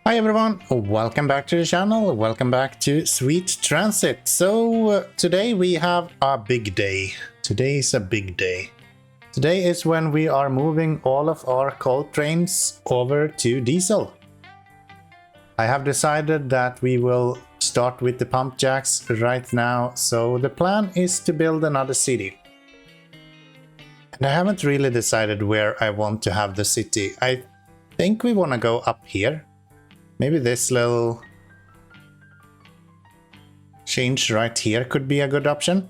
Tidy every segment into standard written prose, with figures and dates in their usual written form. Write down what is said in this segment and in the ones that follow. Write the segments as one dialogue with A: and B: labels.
A: Hi everyone, welcome back to the channel, welcome back to Sweet Transit. So today we have a big day. Today is a big day. Today is when we are moving all of our coal trains over to diesel. I have decided that we will start with the pump jacks right now, so the plan is to build another city. And I haven't really decided where I want to have the city. I think we want to go up here. Maybe this little change right here could be a good option.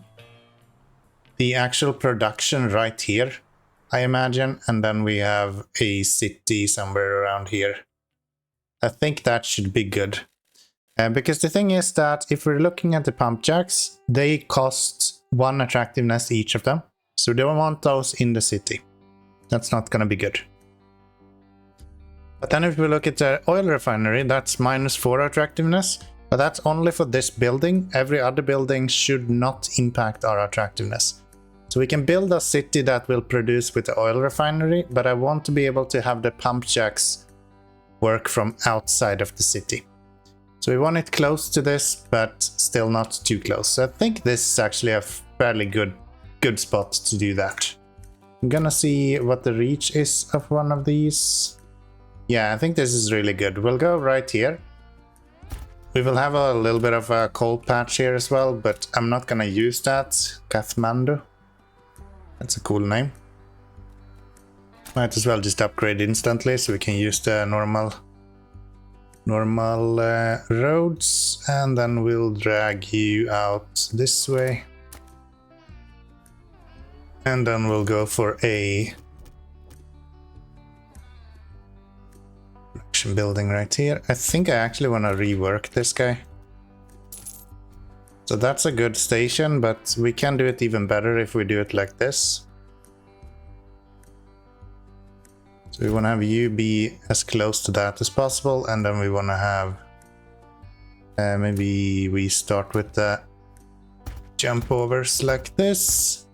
A: The actual production right here, I imagine, and then we have a city somewhere around here. I think that should be good. Because the thing is that if we're looking at the pump jacks, they cost 1 attractiveness each of them. So we don't want those in the city. That's not gonna be good. But then if we look at the oil refinery, that's -4 attractiveness, but that's only for this building. Every other building should not impact our attractiveness. So we can build a city that will produce with the oil refinery, but I want to be able to have the pump jacks work from outside of the city. So we want it close to this, but still not too close. So I think this is actually a fairly good spot to do that. I'm gonna see what the reach is of one of these. Yeah, I think this is really good. We'll go right here. We will have a little bit of a coal patch here as well, but I'm not gonna use that. Kathmandu. That's a cool name. Might as well just upgrade instantly so we can use the normal roads, and then we'll drag you out this way. And then we'll go for a building right here. I think I actually want to rework this guy. So that's a good station, but we can do it even better if we do it like this. So we want to have you be as close to that as possible, and then we want to have maybe we start with the jump overs like this,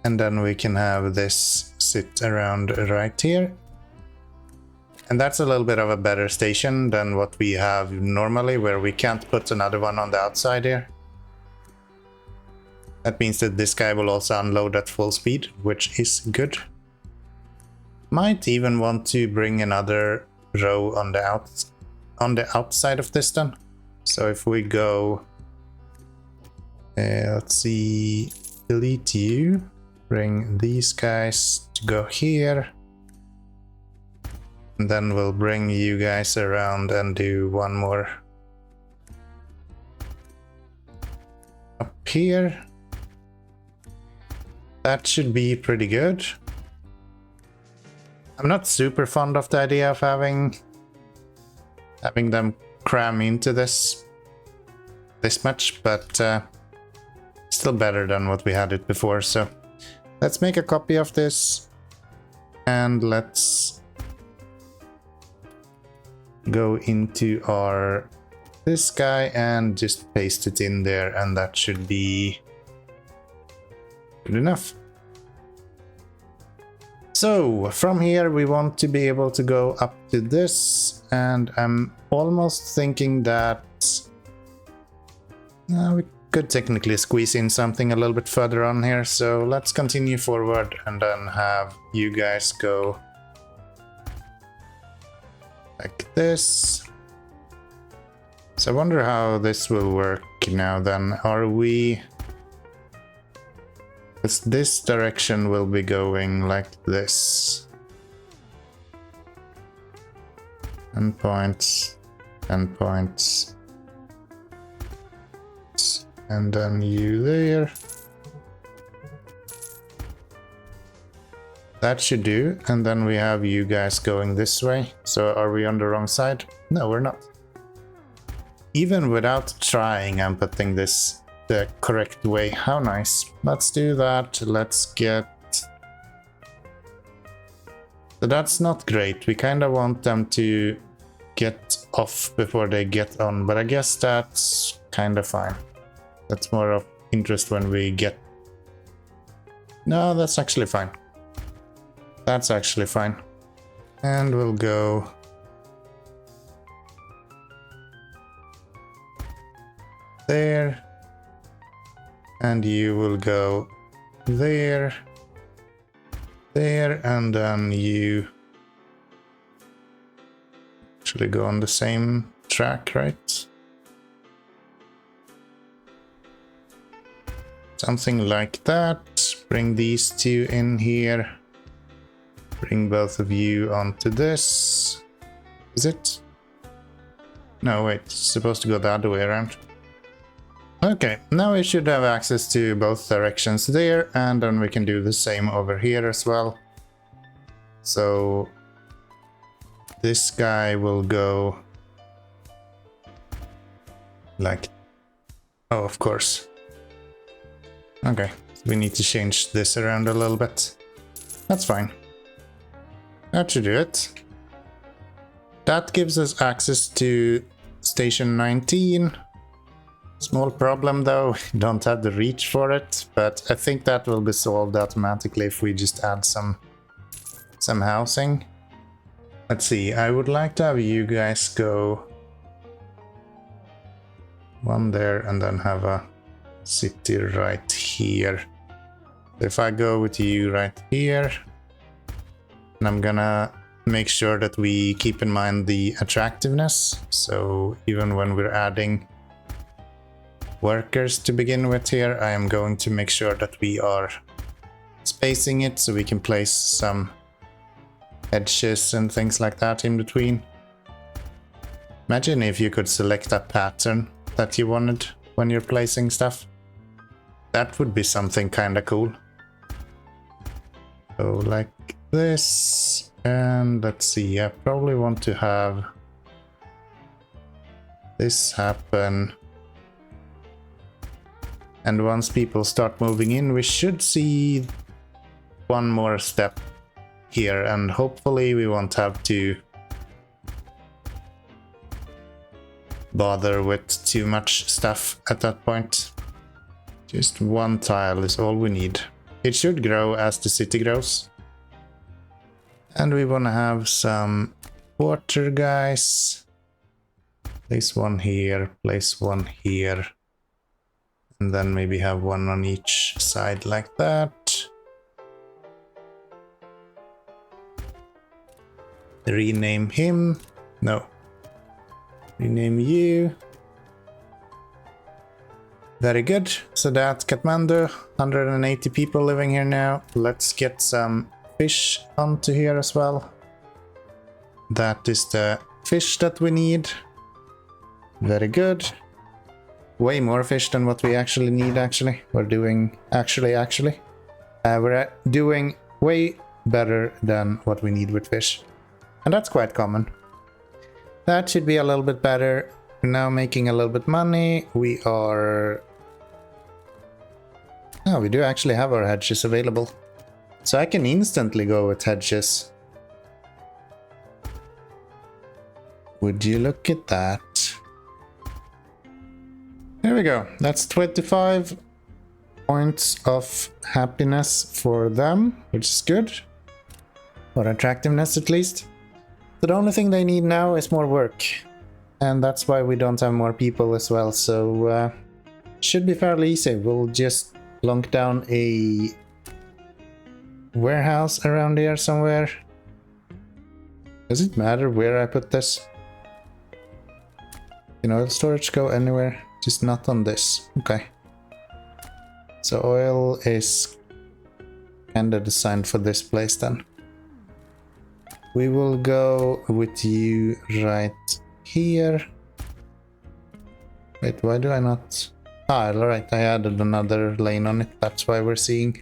A: and then we can have this sit around right here. And that's a little bit of a better station than what we have normally, where we can't put another one on the outside here. That means that this guy will also unload at full speed, which is good. Might even want to bring another row on the outside of this then. So if we go, let's see, delete you, bring these guys to go here. And then we'll bring you guys around and do one more up here. That should be pretty good. I'm not super fond of the idea of having them cram into this much, but still better than what we had it before. So let's make a copy of this, and let's go into this guy and just paste it in there, and that should be good enough. So from here we want to be able to go up to this, and I'm almost thinking that we could technically squeeze in something a little bit further on here. So let's continue forward and then have you guys go like this. So I wonder how this will work now then. Are we... this direction will be going like this. Endpoints, endpoints. And then you there. That should do, and then we have you guys going this way. So are we on the wrong side? No, we're not. Even without trying, I'm putting this the correct way. How nice. Let's do that. Let's get... So that's not great. We kind of want them to get off before they get on, but I guess that's kind of fine. That's more of interest when we get... No, that's actually fine. That's actually fine. And we'll go there. And you will go there, there, and then you actually go on the same track, right? Something like that. Bring these two in here. Bring both of you onto this. Is it? No, wait, it's supposed to go the other way around. Okay, now we should have access to both directions there, and then we can do the same over here as well. So this guy will go like, oh, of course. Okay, we need to change this around a little bit. That's fine. That should do it. That gives us access to station 19. Small problem though, we don't have the reach for it, but I think that will be solved automatically if we just add some housing. Let's see, I would like to have you guys go one there and then have a city right here. If I go with you right here, and I'm gonna make sure that we keep in mind the attractiveness, so even when we're adding workers to begin with here, I am going to make sure that we are spacing it so we can place some edges and things like that in between. Imagine if you could select a pattern that you wanted when you're placing stuff. That would be something kind of cool. So like this, and let's see, I probably want to have this happen. And once people start moving in, we should see one more step here, and hopefully we won't have to bother with too much stuff at that point. Just one tile is all we need. It should grow as the city grows. And we want to have some water guys. Place one here, place one here. And then maybe have one on each side like that. Rename him. No. Rename you. Very good. So that's Kathmandu. 180 people living here now. Let's get some fish onto here as well. That is the fish that we need. Very good. Way more fish than what we actually need, actually. We're doing... we're doing way better than what we need with fish. And that's quite common. That should be a little bit better. We're now making a little bit money. We are... Oh, we do actually have our hedges available. So I can instantly go with hedges. Would you look at that? There we go. That's 25 points of happiness for them, which is good. Or attractiveness at least. So the only thing they need now is more work. And that's why we don't have more people as well. So should be fairly easy. We'll just plonk down a warehouse around here somewhere. Does it matter where I put this? Can oil storage go anywhere? Just not on this. Okay. So oil is kinda designed for this place then. We will go with you right here. Wait, why do I not? Ah, alright, I added another lane on it. That's why we're seeing.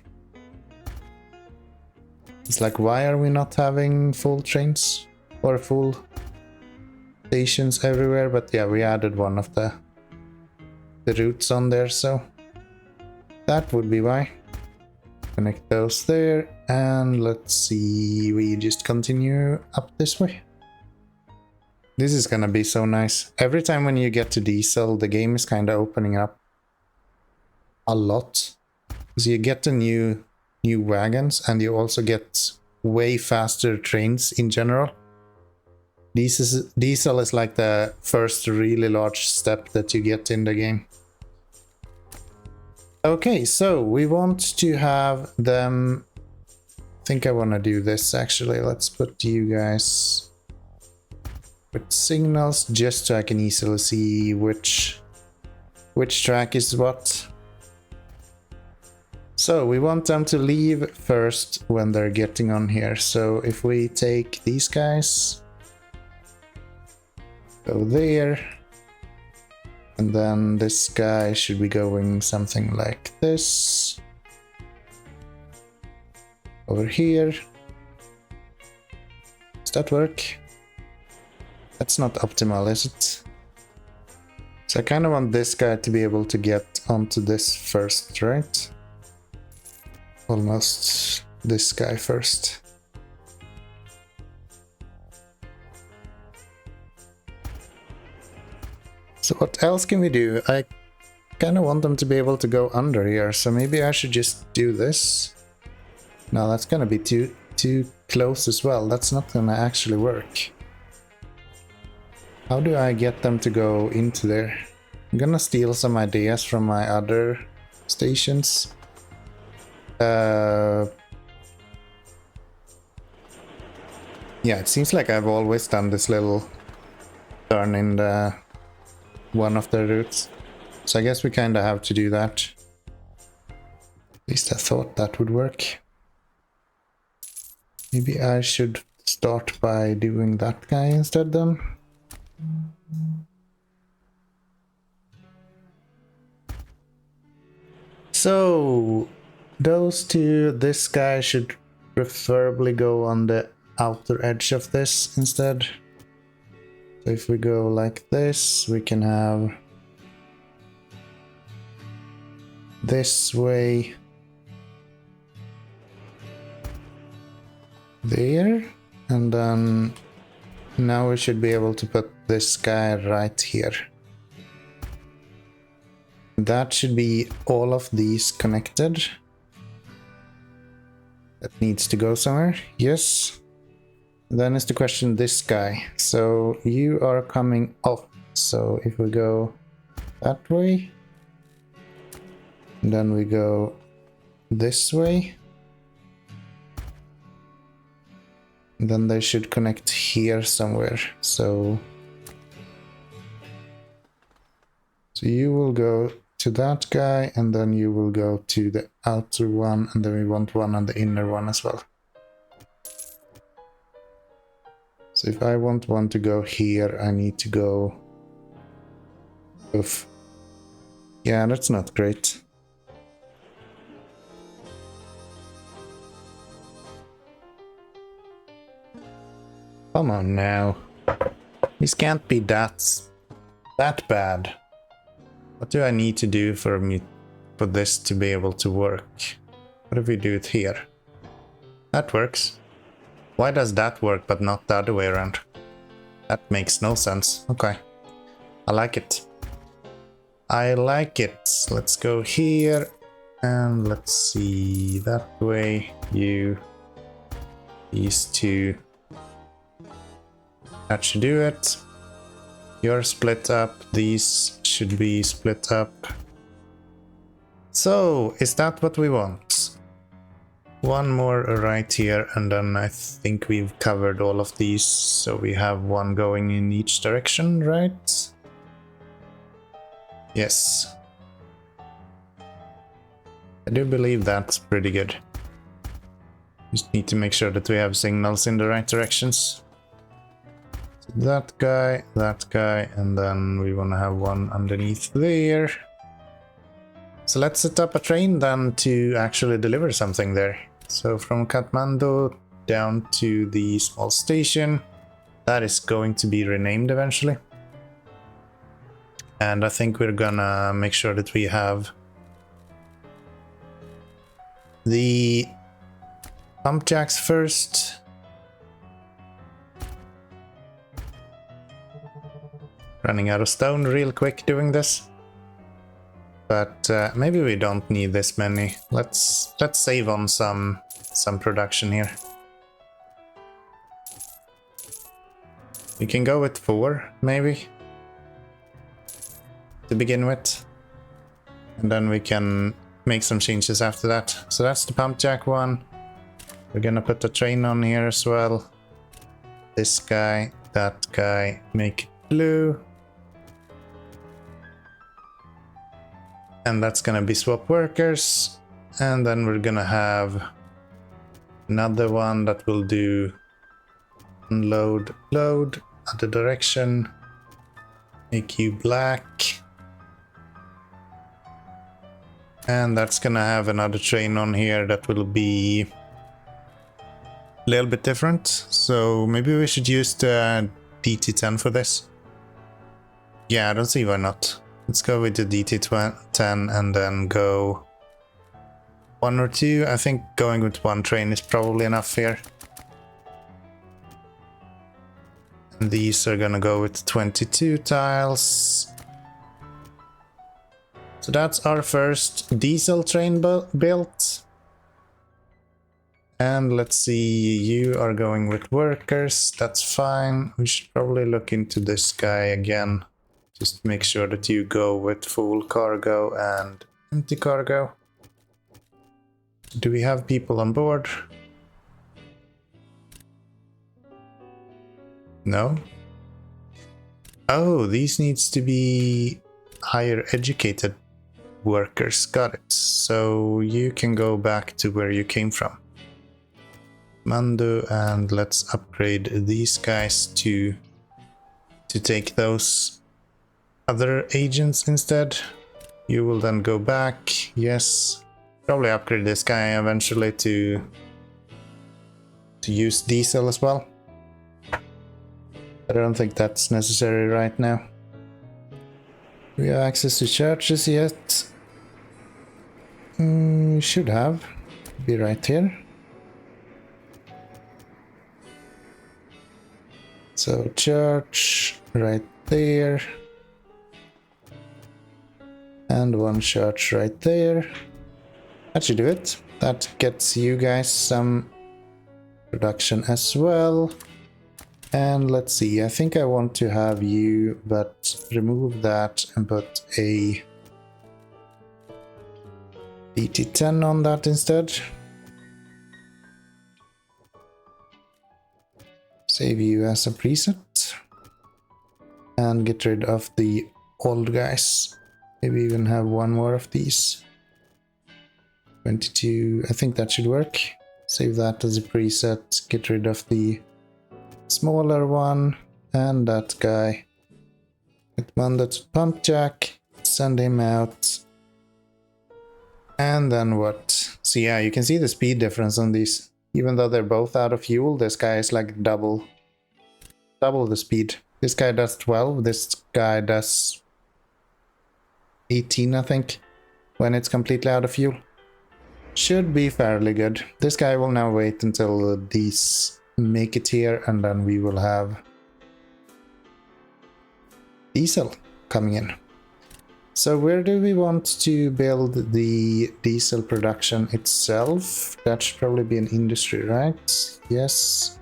A: It's like, why are we not having full trains? Or full stations everywhere? But yeah, we added one of the routes on there, so that would be why. Connect those there, and let's see, we just continue up this way. This is gonna be so nice. Every time when you get to diesel, the game is kind of opening up a lot. Because you get the new wagons, and you also get way faster trains in general. Diesel is like the first really large step that you get in the game. Okay, so we want to have them... I think I want to do this actually. Let's put you guys with signals just so I can easily see which track is what. So we want them to leave first when they're getting on here. So if we take these guys, go there, and then this guy should be going something like this. Over here. Does that work? That's not optimal, is it? So I kind of want this guy to be able to get onto this first, right? Almost this guy first. So what else can we do? I kind of want them to be able to go under here, so maybe I should just do this. No, that's gonna be too close as well. That's not gonna actually work. How do I get them to go into there? I'm gonna steal some ideas from my other stations. Yeah, it seems like I've always done this little turn in the one of the routes. So I guess we kind of have to do that. At least I thought that would work. Maybe I should start by doing that guy instead then. So those two, this guy should preferably go on the outer edge of this instead. So if we go like this, we can have this way there, and then now we should be able to put this guy right here. That should be all of these connected. That needs to go somewhere, yes. Then is the question, this guy. So you are coming off. So if we go that way, and then we go this way, and then they should connect here somewhere. So you will go to that guy, and then you will go to the outer one, and then we want one on the inner one as well. So if I want one to go here, I need to go... Oof. Yeah, that's not great. Come on now. This can't be that bad. What do I need to do for this to be able to work? What if we do it here? That works. Why does that work but not the other way around? That makes no sense. Okay. I like it. I like it. Let's go here and let's see that way. These two. That should do it. You're split up. These should be split up. So, is that what we want? One more right here, and then I think we've covered all of these. So we have one going in each direction, right? Yes. I do believe that's pretty good. Just need to make sure that we have signals in the right directions. So that guy, and then we want to have one underneath there. So let's set up a train then to actually deliver something there. So from Kathmandu down to the small station. That is going to be renamed eventually. And I think we're gonna make sure that we have the pump jacks first. Running out of stone real quick doing this. But maybe we don't need this many. Let's save on some production here. We can go with 4 maybe to begin with, and then we can make some changes after that. So that's the pump jack one. We're gonna put the train on here as well. This guy, that guy, make it blue. And that's gonna be swap workers. And then we're gonna have another one that will do unload, load, other direction. Make you black. And that's gonna have another train on here that will be a little bit different. So maybe we should use the DT10 for this. Yeah, I don't see why not. Let's go with the DT10 and then go 1 or 2. I think going with 1 train is probably enough here. And these are gonna go with 22 tiles. So that's our first diesel train built. And let's see, you are going with workers, that's fine. We should probably look into this guy again. Just make sure that you go with full cargo and empty cargo. Do we have people on board? No? Oh, these needs to be higher educated workers. Got it. So you can go back to where you came from. Kathmandu, and let's upgrade these guys to take those other agents instead. You will then go back. Yes. Probably upgrade this guy eventually to use diesel as well. I don't think that's necessary right now. Do we have access to churches yet? We should have. Be right here. So church right there. And 1 church right there. That should do it. That gets you guys some production as well. And let's see, I think I want to have you, but remove that and put a DT10 on that instead. Save you as a preset. And get rid of the old guys. Maybe even have 1 more of these. 22, I think that should work. Save that as a preset, get rid of the smaller one, and that guy. Kathmandu to pump jack, send him out. And then what? So yeah, you can see the speed difference on these. Even though they're both out of fuel, this guy is like double the speed. This guy does 12, this guy does 18, I think, when it's completely out of fuel. Should be fairly good. This guy will now wait until these make it here, and then we will have diesel coming in. So where do we want to build the diesel production itself? That should probably be an industry, right? Yes.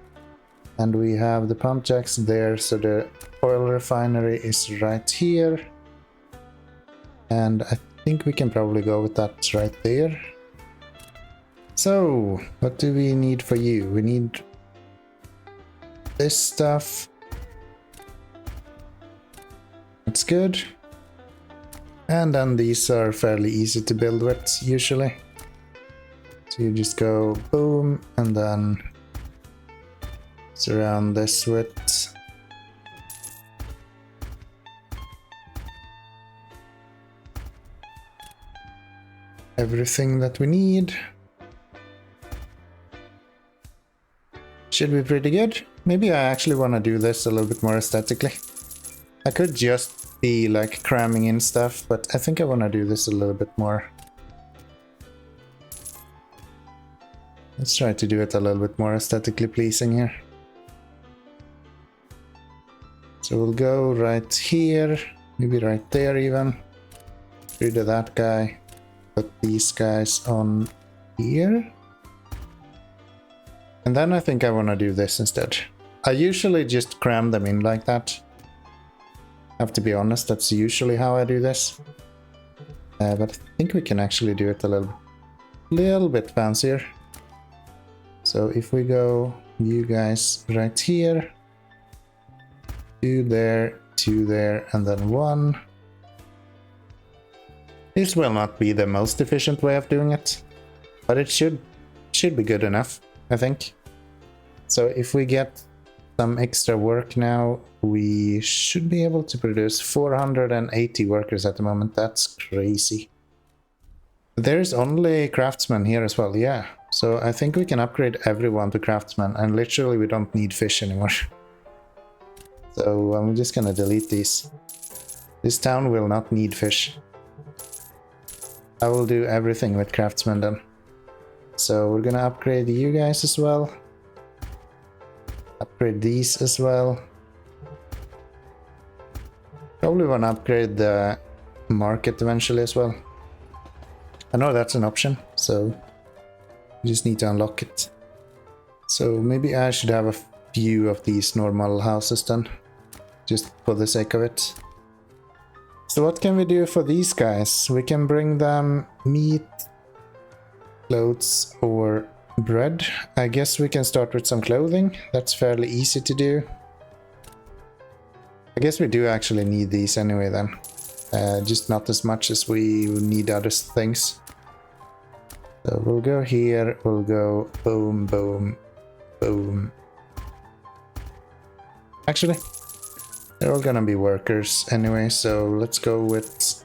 A: And we have the pump jacks there, so the oil refinery is right here. And I think we can probably go with that right there. So, what do we need for you? We need this stuff. That's good. And then these are fairly easy to build with, usually. So you just go boom, and then surround this with everything that we need. Should be pretty good. Maybe I actually want to do this a little bit more aesthetically. I could just be like cramming in stuff, but I think I want to do this a little bit more. Let's try to do it a little bit more aesthetically pleasing here. So we'll go right here, maybe right there even. Get rid of that guy. Put these guys on here. And then I think I want to do this instead. I usually just cram them in like that. I have to be honest, that's usually how I do this. But I think we can actually do it a little bit fancier. So if we go, you guys right here, 2 there, 2 there, and then 1. This will not be the most efficient way of doing it, but it should be good enough, I think. So if we get some extra work now, we should be able to produce 480 workers at the moment. That's crazy. There's only craftsmen here as well, yeah. So I think we can upgrade everyone to craftsman, and literally we don't need fish anymore. So I'm just gonna delete these. This town will not need fish. I will do everything with craftsmen then. So we're gonna upgrade you guys as well. Upgrade these as well. Probably wanna upgrade the market eventually as well. I know that's an option, so you just need to unlock it. So maybe I should have a few of these normal houses then, just for the sake of it. So what can we do for these guys? We can bring them meat, clothes, or bread. I guess we can start with some clothing. That's fairly easy to do. I guess we do actually need these anyway then. Just not as much as we need other things. So we'll go here, we'll go boom, boom, boom. Actually, they're all gonna be workers anyway, so let's go with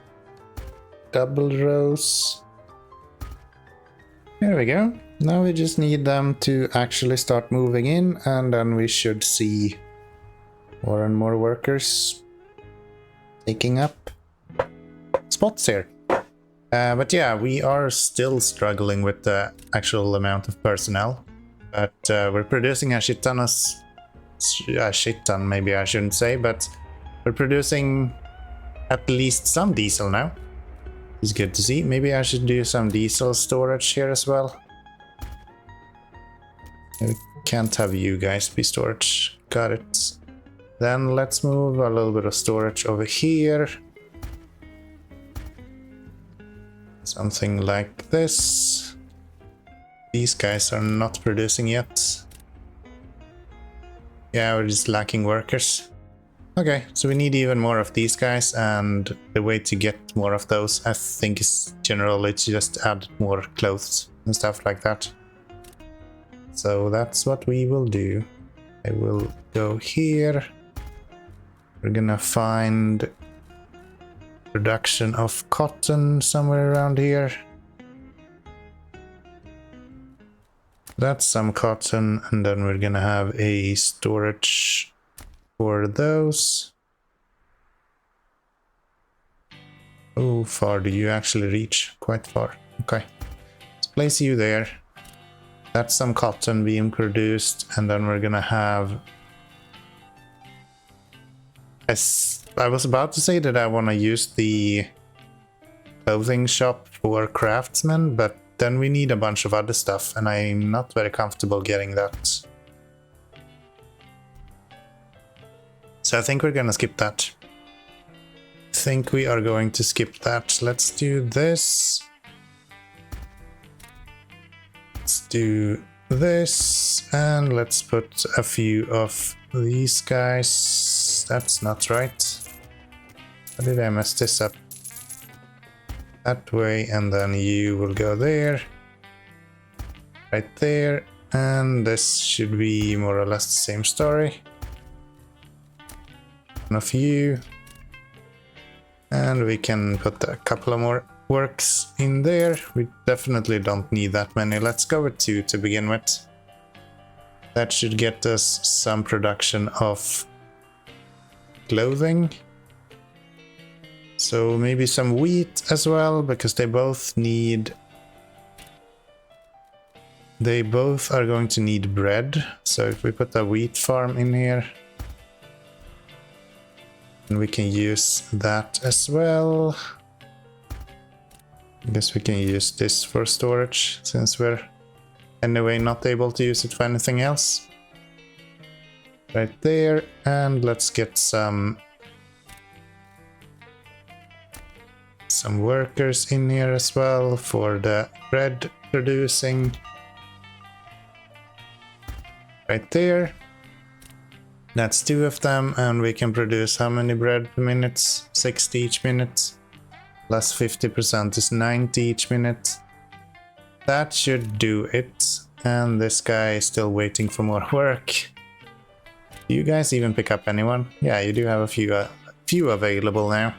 A: double rows. There we go. Now we just need them to actually start moving in, and then we should see more and more workers taking up spots here. But yeah, we are still struggling with the actual amount of personnel, but we're producing a shit ton maybe I shouldn't say, but we're producing at least some diesel now. It's good to see. Maybe I should do some diesel storage here as well. We can't have you guys be storage. Got it. Then let's move a little bit of storage over here. Something like this. These guys are not producing yet. Yeah, we're just lacking workers. Okay, so we need even more of these guys, and the way to get more of those, I think, is generally to just add more clothes and stuff like that. So that's what we will do. I will go here. We're gonna find production of cotton somewhere around here. That's some cotton, and then we're gonna have a storage for those. How far do you actually reach? Quite far. Okay. Let's place you there. That's some cotton being produced, and then we're gonna have... I was about to say that I want to use the clothing shop for craftsmen, but then we need a bunch of other stuff, and I'm not very comfortable getting that. So I think we're gonna skip that. I think we are going to skip that. Let's do this. Let's do this, and let's put a few of these guys. That's not right. How did I mess this up? That way, and then you will go there. Right there. And this should be more or less the same story. One of you. And we can put a couple of more works in there. We definitely don't need that many. Let's go with 2 to begin with. That should get us some production of clothing. So maybe some wheat as well, because they both are going to need bread. So if we put a wheat farm in here, and we can use that as well. I guess we can use this for storage, since we're anyway not able to use it for anything else. Right there, and let's get some some workers in here as well for the bread producing. Right there. That's 2 of them, and we can produce how many bread per minute? 60 each minute. Plus 50% is 90 each minute. That should do it. And this guy is still waiting for more work. Do you guys even pick up anyone? Yeah, you do have a few available now.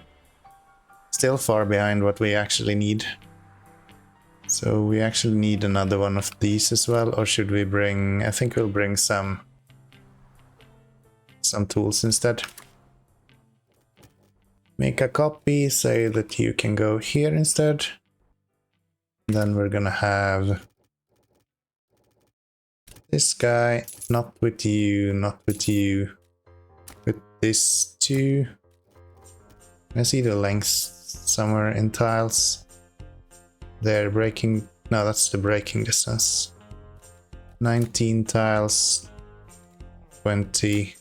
A: Still far behind what we actually need. So we actually need another one of these as well, or should we bring... I think we'll bring some tools instead. Make a copy, say that you can go here instead. Then we're gonna have this guy, not with you, not with you, with this two. I see the lengths somewhere in tiles. They're breaking, no, that's the breaking distance. 19 tiles, 20,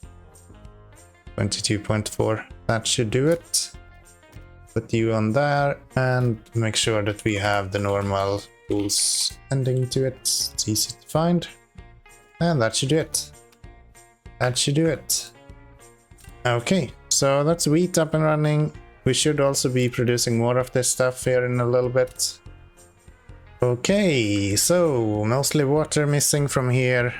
A: 22.4. That should do it. Put you on there and make sure that we have the normal tools ending to it. It's easy to find. And that should do it. That should do it. Okay, so that's wheat up and running. We should also be producing more of this stuff here in a little bit. Okay, so mostly water missing from here.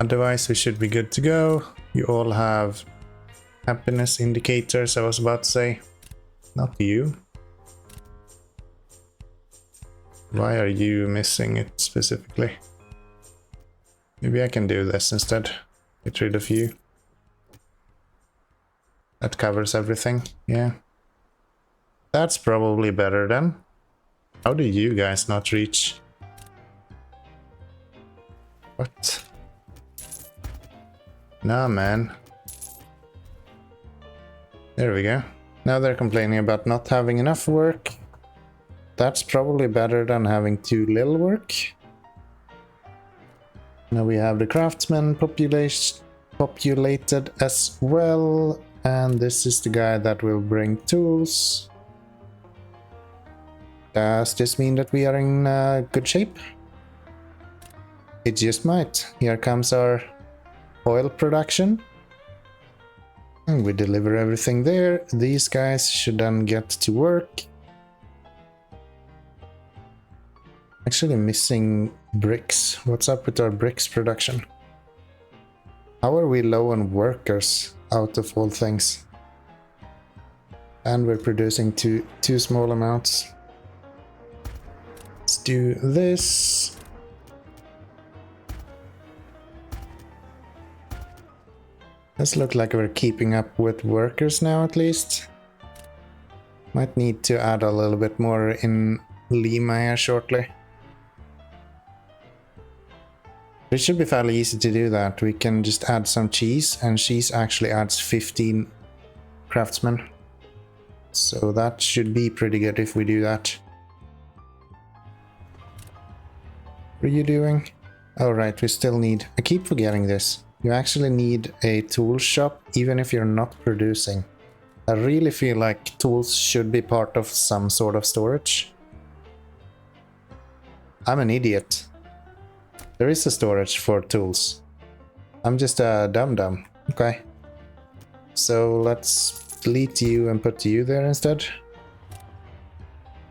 A: Otherwise we should be good to go. You all have happiness indicators, I was about to say. Not you. Why are you missing it specifically? Maybe I can do this instead. Get rid of you. That covers everything, yeah. That's probably better then. How do you guys not reach? What? Nah, man. There we go. Now they're complaining about not having enough work. That's probably better than having too little work. Now we have the craftsmen populated as well. And this is the guy that will bring tools. Does this mean that we are in good shape? It just might. Here comes our oil production. And we deliver everything there. These guys should then get to work. Actually missing bricks. What's up with our bricks production? How are we low on workers out of all things? And we're producing too small amounts. Let's do this. Does look like we're keeping up with workers now at least. Might need to add a little bit more in Lima here shortly. It should be fairly easy to do that. We can just add some cheese, and cheese actually adds 15 craftsmen. So that should be pretty good if we do that. What are you doing? Oh right, we still need... I keep forgetting this. You actually need a tool shop even if you're not producing. I really feel like tools should be part of some sort of storage. I'm an idiot. There is a storage for tools. I'm just a dum-dum. Okay. So let's delete you and put you there instead.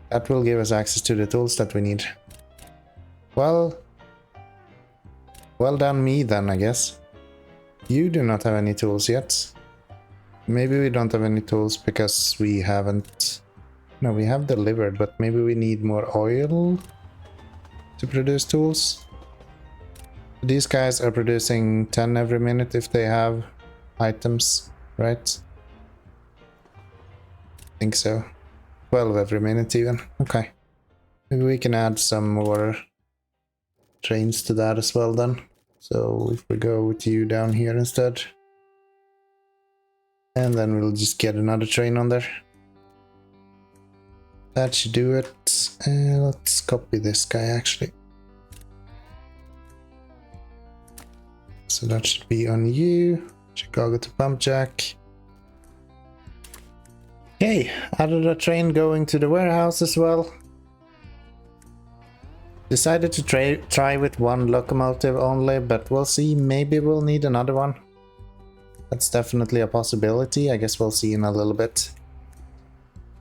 A: That will give us access to the tools that we need. Well done me then, I guess. You do not have any tools yet. Maybe we don't have any tools because we haven't... No, we have delivered, but maybe we need more oil to produce tools. These guys are producing 10 every minute if they have items, right? I think so. 12 every minute even. Okay. Maybe we can add some more trains to that as well then. So if we go with you down here instead. And then we'll just get another train on there. That should do it. Let's copy this guy actually. So that should be on you. Chicago to Pump Jack. Okay, added a train going to the warehouse as well. Decided to try with one locomotive only, but we'll see. Maybe we'll need another one. That's definitely a possibility. I guess we'll see in a little bit.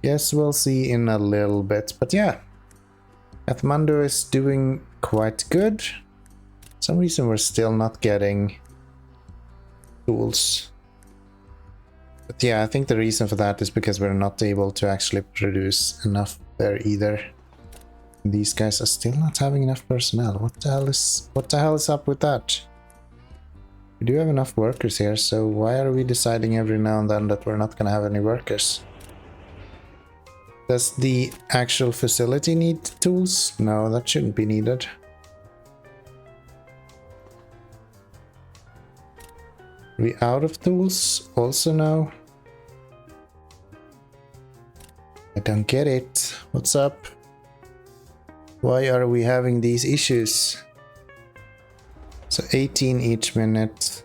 A: Yes, we'll see in a little bit. But yeah, Kathmandu is doing quite good. For some reason we're still not getting tools. But yeah, I think the reason for that is because we're not able to actually produce enough there either. These guys are still not having enough personnel. What the hell is up with that? We do have enough workers here, so why are we deciding every now and then that we're not gonna have any workers? Does the actual facility need tools? No, that shouldn't be needed. Are we out of tools? Also no. I don't get it. What's up? Why are we having these issues? So 18 each minute.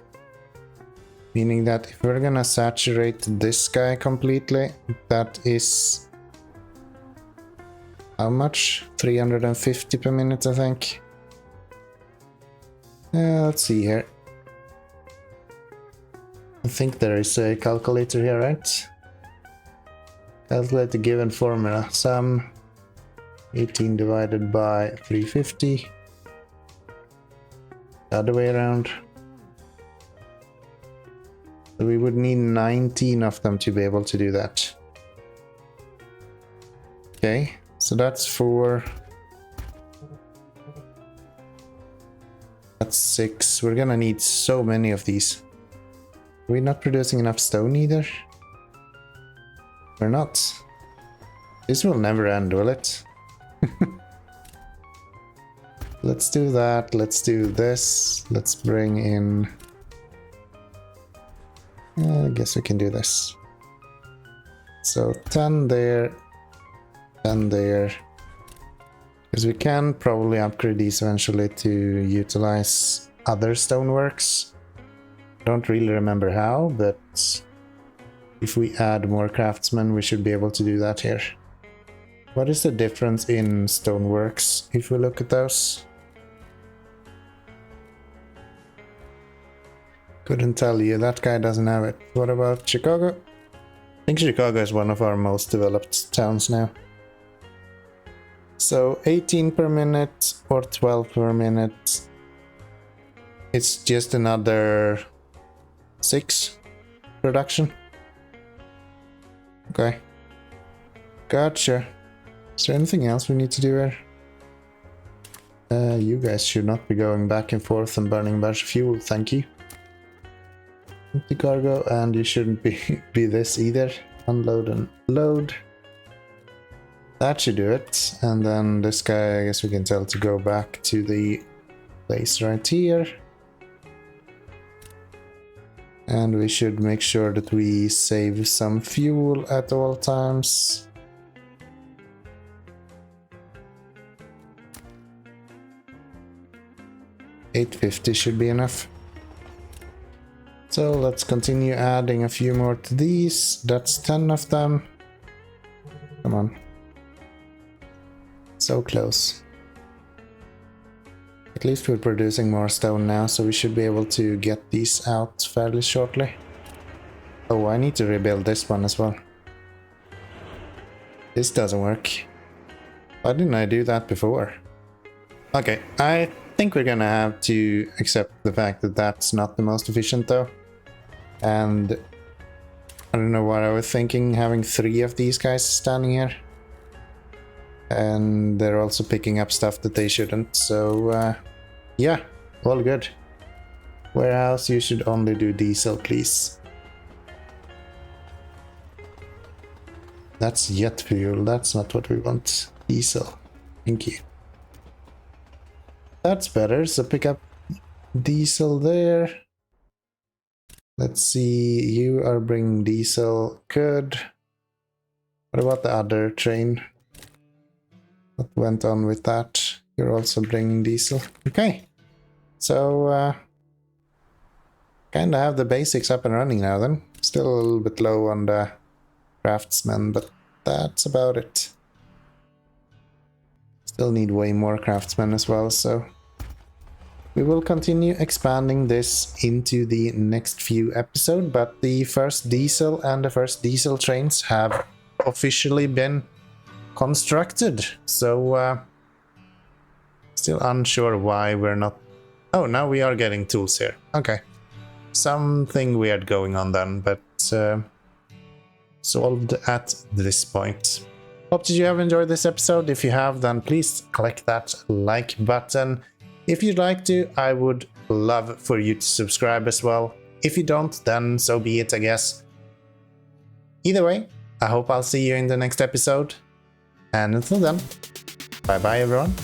A: Meaning that if we're gonna saturate this guy completely, that is... how much? 350 per minute, I think. Let's see here. I think there is a calculator here, right? Calculate the given formula. Sum 18 divided by 350. The other way around. So we would need 19 of them to be able to do that. Okay, so that's 4. That's 6. We're gonna need so many of these. We're not producing enough stone either. We're not. This will never end, will it? Let's do that. Let's do this. Let's bring in... I guess we can do this. So 10 there, 10 there. Because we can probably upgrade these eventually to utilize other stoneworks. Don't really remember how, but if we add more craftsmen, we should be able to do that here. What is the difference in stoneworks if we look at those? Couldn't tell you, that guy doesn't have it. What about Chicago? I think Chicago is one of our most developed towns now. So 18 per minute or 12 per minute. It's just another 6 production. Okay. Gotcha. Is there anything else we need to do here? You guys should not be going back and forth and burning a bunch of fuel, thank you. Empty cargo, and you shouldn't be this either. Unload and load. That should do it. And then this guy, I guess we can tell to go back to the place right here. And we should make sure that we save some fuel at all times. $850 should be enough. So let's continue adding a few more to these. That's 10 of them. Come on. So close. At least we're producing more stone now, so we should be able to get these out fairly shortly. Oh, I need to rebuild this one as well. This doesn't work. Why didn't I do that before? Okay, I think we're gonna have to accept the fact that that's not the most efficient though. And I don't know what I was thinking, having 3 of these guys standing here. And they're also picking up stuff that they shouldn't, so yeah, all good. Warehouse, you should only do diesel, please. That's jet fuel, that's not what we want. Diesel, thank you. That's better, so pick up diesel there. Let's see, you are bringing diesel, good. What about the other train? What went on with that? You're also bringing diesel. Okay, so kind of have the basics up and running now then. Still a little bit low on the craftsmen, but that's about it. Still need way more craftsmen as well, so we will continue expanding this into the next few episodes, but the first diesel and the first diesel trains have officially been constructed, so still unsure why we're not... Oh, now we are getting tools here. Okay. Something weird going on then, but solved at this point. Hope that you have enjoyed this episode. If you have, then please click that like button. If you'd like to, I would love for you to subscribe as well. If you don't, then so be it, I guess. Either way, I hope I'll see you in the next episode. And until then, bye bye everyone.